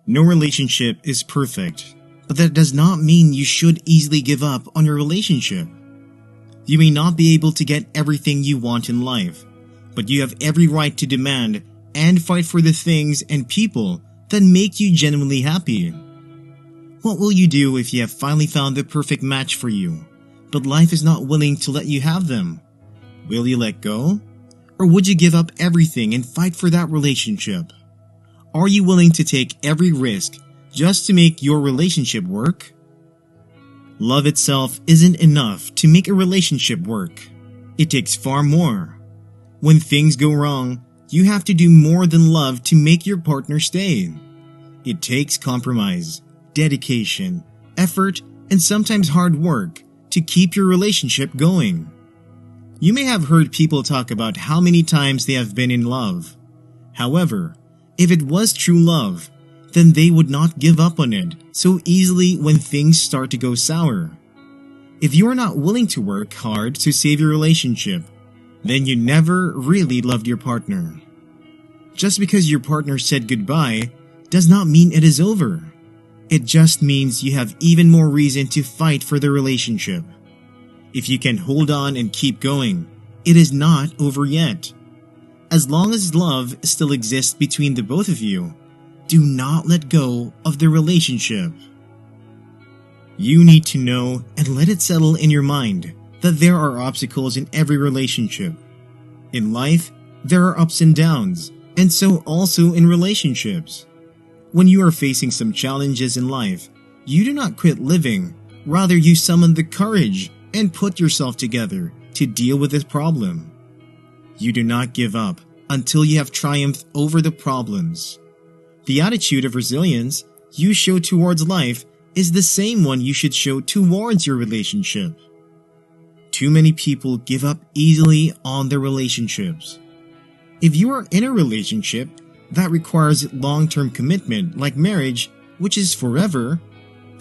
No relationship is perfect, but that does not mean you should easily give up on your relationship. You may not be able to get everything you want in life, but you have every right to demand and fight for the things and people that make you genuinely happy. What will you do if you have finally found the perfect match for you, but life is not willing to let you have them? Will you let go? Or would you give up everything and fight for that relationship? Are you willing to take every risk just to make your relationship work? Love itself isn't enough to make a relationship work. It takes far more. When things go wrong, you have to do more than love to make your partner stay. It takes compromise, dedication, effort, and sometimes hard work to keep your relationship going. You may have heard people talk about how many times they have been in love. However, if it was true love, then they would not give up on it so easily when things start to go sour. If you are not willing to work hard to save your relationship, then you never really loved your partner. Just because your partner said goodbye does not mean it is over. It just means you have even more reason to fight for the relationship. If you can hold on and keep going, it is not over yet. As long as love still exists between the both of you, do not let go of the relationship. You need to know and let it settle in your mind that there are obstacles in every relationship. In life, there are ups and downs, and so also in relationships. When you are facing some challenges in life, you do not quit living, rather you summon the courage and put yourself together to deal with this problem. You do not give up until you have triumphed over the problems. The attitude of resilience you show towards life is the same one you should show towards your relationship. Too many people give up easily on their relationships. If you are in a relationship that requires long-term commitment like marriage, which is forever,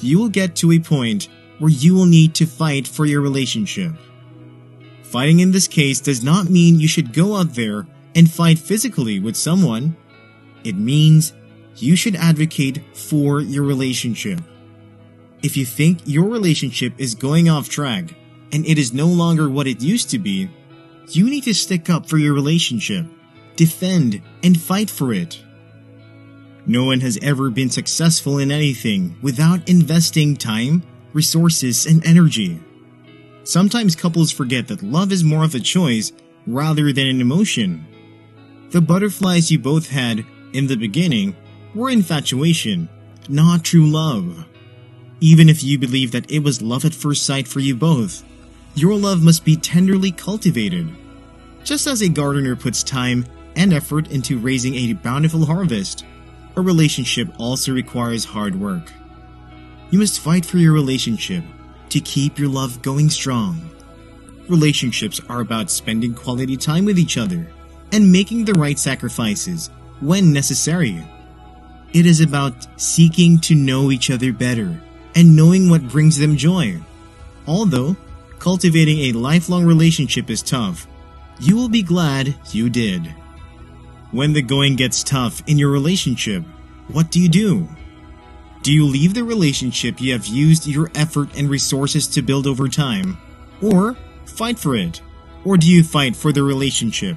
you will get to a point where you will need to fight for your relationship. Fighting in this case does not mean you should go out there and fight physically with someone. It means you should advocate for your relationship. If you think your relationship is going off track and it is no longer what it used to be, you need to stick up for your relationship, defend, and fight for it. No one has ever been successful in anything without investing time, resources, and energy. Sometimes couples forget that love is more of a choice rather than an emotion. The butterflies you both had in the beginning were infatuation, not true love. Even if you believe that it was love at first sight for you both, your love must be tenderly cultivated. Just as a gardener puts time and effort into raising a bountiful harvest, a relationship also requires hard work. You must fight for your relationship to keep your love going strong. Relationships are about spending quality time with each other and making the right sacrifices when necessary. It is about seeking to know each other better and knowing what brings them joy. Although cultivating a lifelong relationship is tough, you will be glad you did. When the going gets tough in your relationship, what do? Do you leave the relationship you have used your effort and resources to build over time, or fight for it? Or do you fight for the relationship?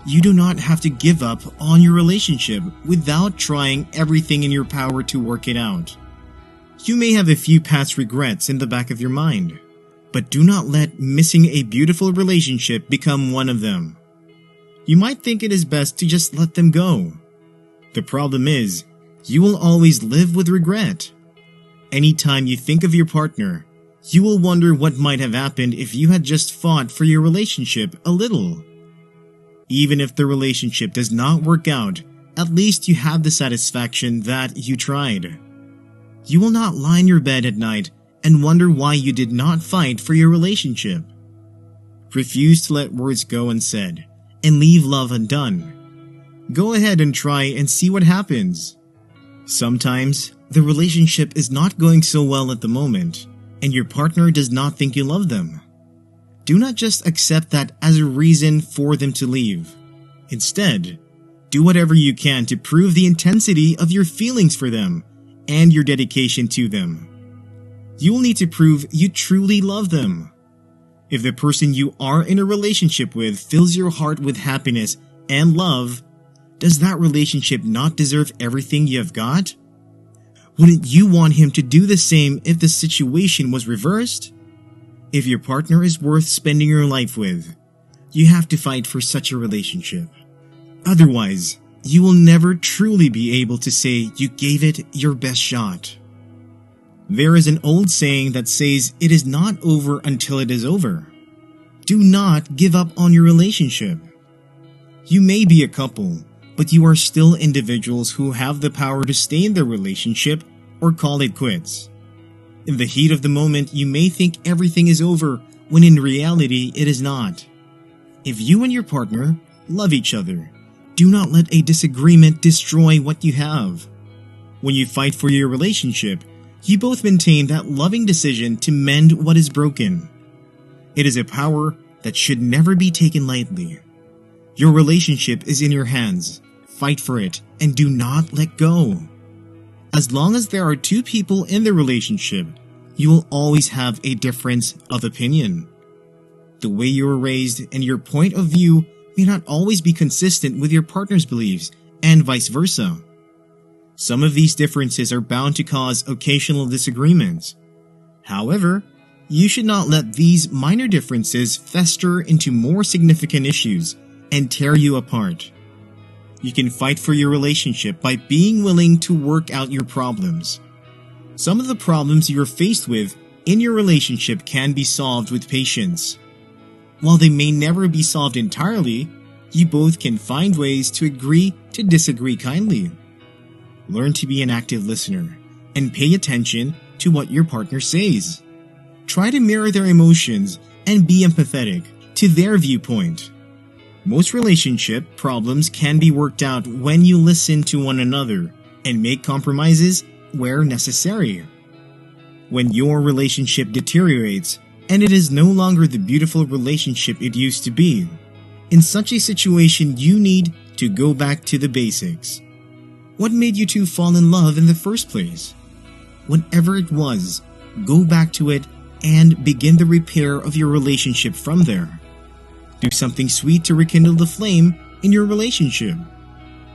You do not have to give up on your relationship without trying everything in your power to work it out. You may have a few past regrets in the back of your mind, but do not let missing a beautiful relationship become one of them. You might think it is best to just let them go. The problem is, you will always live with regret. Anytime you think of your partner, you will wonder what might have happened if you had just fought for your relationship a little. Even if the relationship does not work out, at least you have the satisfaction that you tried. You will not lie in your bed at night and wonder why you did not fight for your relationship. Refuse to let words go unsaid and leave love undone. Go ahead and try and see what happens. Sometimes, the relationship is not going so well at the moment, and your partner does not think you love them. Do not just accept that as a reason for them to leave. Instead, Do whatever you can to prove the intensity of your feelings for them and your dedication to them. You will need to prove you truly love them. If the person you are in a relationship with fills your heart with happiness and love, does that relationship not deserve everything you have got? Wouldn't you want him to do the same if the situation was reversed? If your partner is worth spending your life with, you have to fight for such a relationship. Otherwise, you will never truly be able to say you gave it your best shot. There is an old saying that says it is not over until it is over. Do not give up on your relationship. You may be a couple, but you are still individuals who have the power to stay in their relationship or call it quits. In the heat of the moment, you may think everything is over when in reality it is not. If you and your partner love each other, do not let a disagreement destroy what you have. When you fight for your relationship, you both maintain that loving decision to mend what is broken. It is a power that should never be taken lightly. Your relationship is in your hands. Fight for it and do not let go. As long as there are two people in the relationship, you will always have a difference of opinion. The way you were raised and your point of view may not always be consistent with your partner's beliefs, and vice versa. Some of these differences are bound to cause occasional disagreements. However, you should not let these minor differences fester into more significant issues and tear you apart. You can fight for your relationship by being willing to work out your problems. Some of the problems you're faced with in your relationship can be solved with patience. While they may never be solved entirely, you both can find ways to agree to disagree kindly. Learn to be an active listener and pay attention to what your partner says. Try to mirror their emotions and be empathetic to their viewpoint. Most relationship problems can be worked out when you listen to one another and make compromises where necessary. When your relationship deteriorates and it is no longer the beautiful relationship it used to be, in such a situation you need to go back to the basics. What made you two fall in love in the first place? Whatever it was, go back to it and begin the repair of your relationship from there. Do something sweet to rekindle the flame in your relationship.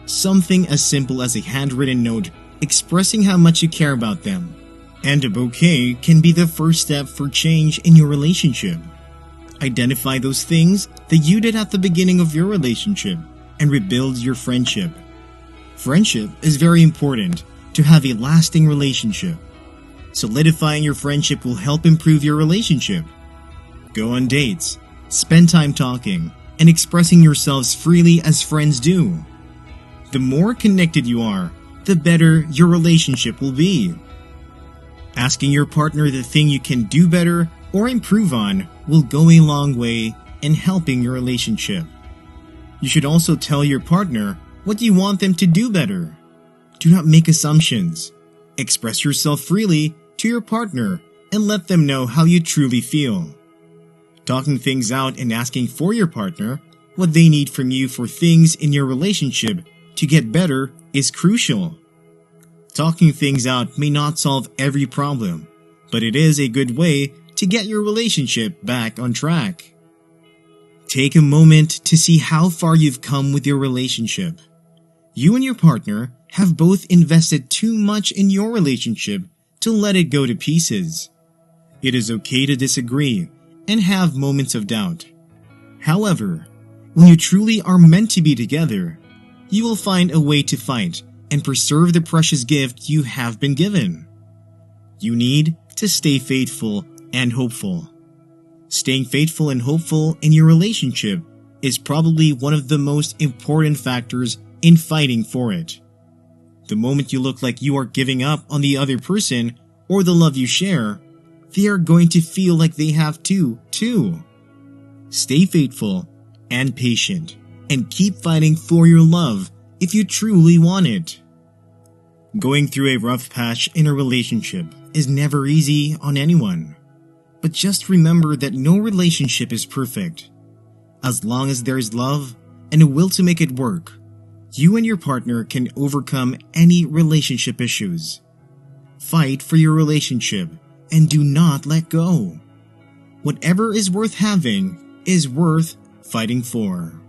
Something as simple as a handwritten note expressing how much you care about them. And a bouquet can be the first step for change in your relationship. Identify those things that you did at the beginning of your relationship and rebuild your friendship. Friendship is very important to have a lasting relationship. Solidifying your friendship will help improve your relationship. Go on dates, spend time talking, and expressing yourselves freely as friends do. The more connected you are, the better your relationship will be. Asking your partner the thing you can do better or improve on will go a long way in helping your relationship. You should also tell your partner what you want them to do better. Do not make assumptions. Express yourself freely to your partner and let them know how you truly feel. Talking things out and asking for your partner what they need from you for things in your relationship to get better is crucial. Talking things out may not solve every problem, but it is a good way to get your relationship back on track. Take a moment to see how far you've come with your relationship. You and your partner have both invested too much in your relationship to let it go to pieces. It is okay to disagree and have moments of doubt. However, when you truly are meant to be together, you will find a way to fight and preserve the precious gift you have been given. You need to stay faithful and hopeful. Staying faithful and hopeful in your relationship is probably one of the most important factors in fighting for it. The moment you look like you are giving up on the other person or the love you share, they are going to feel like they have to, too. Stay faithful and patient, and keep fighting for your love if you truly want it. Going through a rough patch in a relationship is never easy on anyone. But just remember that no relationship is perfect. As long as there is love and a will to make it work, You and your partner can overcome any relationship issues. Fight for your relationship and do not let go. Whatever is worth having is worth fighting for.